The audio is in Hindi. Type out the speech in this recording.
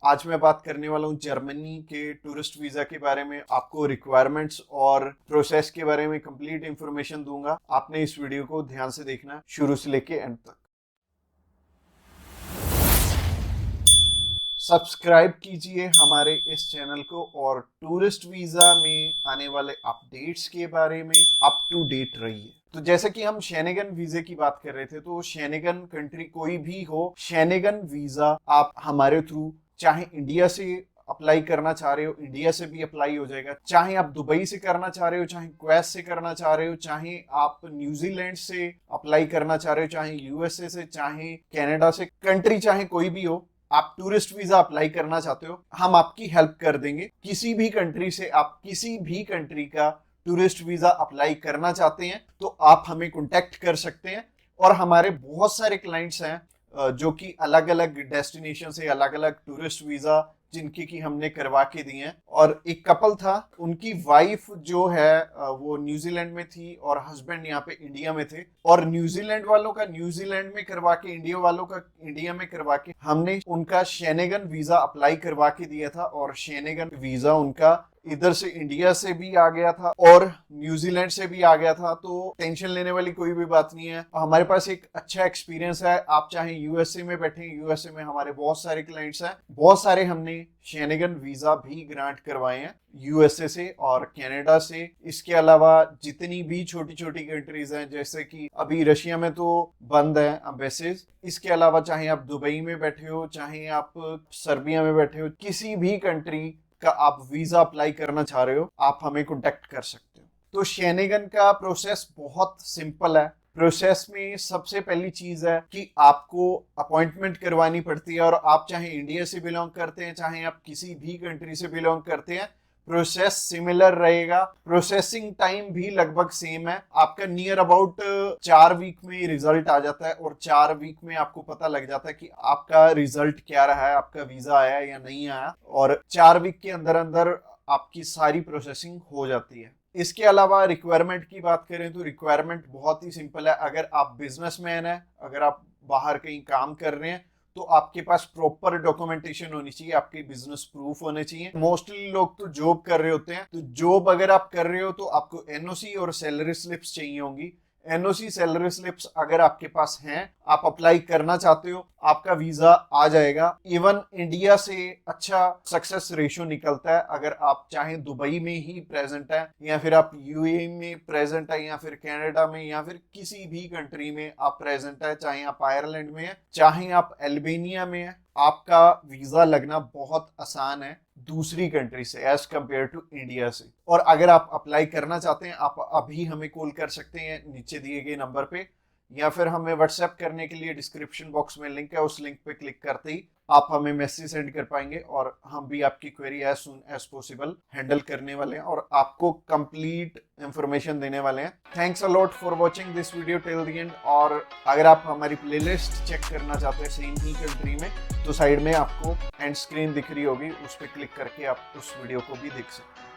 आज मैं बात करने वाला हूँ जर्मनी के टूरिस्ट वीजा के बारे में। आपको रिक्वायरमेंट्स और प्रोसेस के बारे में कंप्लीट इंफॉर्मेशन दूंगा। आपने इस वीडियो को ध्यान से देखना, शुरू से लेके एंड तक। सब्सक्राइब कीजिए हमारे इस चैनल को और टूरिस्ट वीजा में आने वाले अपडेट्स के बारे में अप टू डेट रहिए। तो जैसे कि हम शेनेगन वीजे की बात कर रहे थे, तो शेनेगन कंट्री कोई भी हो, शेनेगन वीजा आप हमारे थ्रू चाहे इंडिया से अप्लाई करना चाह रहे हो, इंडिया से भी अप्लाई हो जाएगा। चाहे आप दुबई से करना चाह रहे हो, चाहे क्वेत से करना चाह रहे हो, चाहे आप न्यूजीलैंड से अप्लाई करना चाह रहे हो, चाहे यूएसए से, चाहे कनाडा से, कंट्री चाहे कोई भी हो, आप टूरिस्ट वीजा अप्लाई करना चाहते हो, हम आपकी हेल्प कर देंगे। किसी भी कंट्री से आप किसी भी कंट्री का टूरिस्ट वीजा अप्लाई करना चाहते हैं तो आप हमें कांटेक्ट कर सकते हैं। और हमारे बहुत सारे क्लाइंट्स हैं जो कि अलग अलग डेस्टिनेशन से अलग अलग टूरिस्ट वीजा जिनकी की हमने करवा के दिए हैं। और एक कपल था, उनकी वाइफ जो है वो न्यूजीलैंड में थी और हस्बैंड यहाँ पे इंडिया में थे। और न्यूजीलैंड वालों का न्यूजीलैंड में करवा के, इंडिया वालों का इंडिया में करवा के हमने उनका शेनेगन वीजा अप्लाई करवा के दिया था। और शेनेगन वीजा उनका इधर से इंडिया से भी आ गया था और न्यूजीलैंड से भी आ गया था। तो टेंशन लेने वाली कोई भी बात नहीं है। हमारे पास एक अच्छा एक्सपीरियंस है। आप चाहे यूएसए में बैठे, यूएसए में हमारे बहुत सारे क्लाइंट्स हैं, बहुत सारे हमने शेनेगन वीजा भी ग्रांट करवाए हैं यूएसए से और कनाडा से। इसके अलावा जितनी भी छोटी छोटी कंट्रीज हैं, जैसे कि अभी रशिया में तो बंद है एम्बेसीज, इसके अलावा चाहे आप दुबई में बैठे हो, चाहे आप सर्बिया में बैठे हो, किसी भी कंट्री का आप वीजा अप्लाई करना चाह रहे हो, आप हमें कांटेक्ट कर सकते हो। तो शेनेगन का प्रोसेस बहुत सिंपल है। प्रोसेस में सबसे पहली चीज है कि आपको अपॉइंटमेंट करवानी पड़ती है। और आप चाहे इंडिया से बिलोंग करते हैं, चाहे आप किसी भी कंट्री से बिलोंग करते हैं, प्रोसेस सिमिलर रहेगा। प्रोसेसिंग टाइम भी लगभग सेम है। आपका नियर अबाउट 4 वीक में रिजल्ट आ जाता है और 4 वीक में आपको पता लग जाता है कि आपका रिजल्ट क्या रहा है, आपका वीजा आया या नहीं आया। और 4 वीक के अंदर अंदर आपकी सारी प्रोसेसिंग हो जाती है। इसके अलावा रिक्वायरमेंट की बात करें तो रिक्वायरमेंट बहुत ही सिंपल है। अगर आप बिजनेसमैन हैं, अगर आप बाहर कहीं काम कर रहे हैं, तो आपके पास प्रॉपर डॉक्यूमेंटेशन होनी चाहिए, आपके बिजनेस प्रूफ होने चाहिए। मोस्टली लोग तो जॉब कर रहे होते हैं, तो जॉब अगर आप कर रहे हो तो आपको एनओसी और सैलरी स्लिप्स चाहिए होंगी। एनओसी सैलरी स्लिप्स अगर आपके पास हैं, आप अप्लाई करना चाहते हो, आपका वीजा आ जाएगा। इवन इंडिया से अच्छा सक्सेस रेशियो निकलता है। अगर आप चाहे दुबई में ही प्रेजेंट है, या फिर आप यूएई में प्रेजेंट है, या फिर कनाडा में, या फिर किसी भी कंट्री में आप प्रेजेंट है, चाहे आप आयरलैंड में है, चाहे आप अल्बानिया में है, आपका वीजा लगना बहुत आसान है दूसरी कंट्री से एज कंपेयर टू इंडिया से। और अगर आप अप्लाई करना चाहते हैं, आप अभी हमें कॉल कर सकते हैं नीचे दिए गए नंबर पे, या फिर हमें व्हाट्सएप करने के लिए डिस्क्रिप्शन बॉक्स में लिंक है, उस लिंक पे क्लिक करते ही आप हमें मैसेज सेंड कर पाएंगे और हम भी आपकी query as soon as possible handle करने वाले हैं और आपको कंप्लीट इंफॉर्मेशन देने वाले हैं। Thanks a lot for watching this video till the end. और अगर आप हमारी प्लेलिस्ट चेक करना चाहते हैं सेम ही कंट्री में, तो साइड में आपको एंड स्क्रीन दिख रही होगी, उस पर क्लिक करके आप उस वीडियो को भी देख सकते हैं।